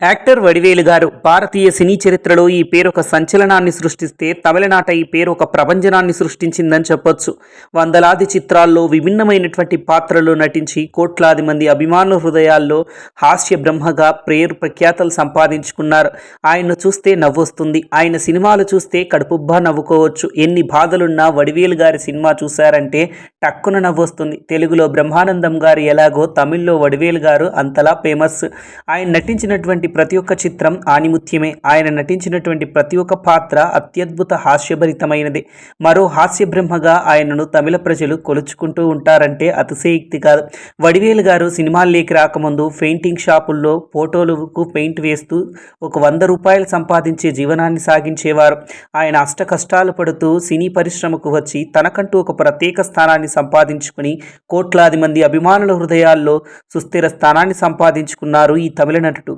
Actor Vadivelu గారు భారతీయ సినీ చరిత్రలో ఈ పేరు ఒక సంచలనాన్ని సృష్టిస్తే తమిళనాట ఈ పేరు ఒక ప్రభంజనాన్ని సృష్టించిందని చెప్పొచ్చు. వందలాది చిత్రాల్లో విభిన్నమైనటువంటి పాత్రలు నటించి కోట్లాది మంది అభిమానుల హృదయాల్లో హాస్య బ్రహ్మగా పేరు ప్రఖ్యాతలు సంపాదించుకున్నారు. ఆయన్ను చూస్తే నవ్వొస్తుంది. ఆయన సినిమాలు చూస్తే కడుపుబ్బా నవ్వుకోవచ్చు. ఎన్ని బాధలున్నా వడివేలు గారి సినిమా చూశారంటే టక్కున నవ్వొస్తుంది. తెలుగులో బ్రహ్మానందం గారు ఎలాగో తమిళ్లో వడివేలు గారు అంతలా ఫేమస్. ఆయన నటించినటువంటి ప్రతి ఒక్క చిత్రం ఆణిముత్యమే. ఆయన నటించినటువంటి ప్రతి ఒక్క పాత్ర అత్యద్భుత హాస్యభరితమైనది. మరో హాస్య బ్రహ్మగా ఆయనను తమిళ ప్రజలు కొలుచుకుంటూ ఉంటారంటే అతిశయోక్తి కాదు. వడివేలు గారు సినిమాల్లోకి రాకముందు పెయింటింగ్ షాపుల్లో ఫోటోలకు పెయింట్ వేస్తూ ఒక 100 రూపాయలు సంపాదించే జీవనాన్ని సాగించేవారు. ఆయన అష్ట కష్టాలు పడుతూ సినీ పరిశ్రమకు వచ్చి తనకంటూ ఒక ప్రత్యేక స్థానాన్ని సంపాదించుకుని కోట్లాది మంది అభిమానుల హృదయాల్లో సుస్థిర స్థానాన్ని సంపాదించుకున్నారు ఈ తమిళ నటుడు.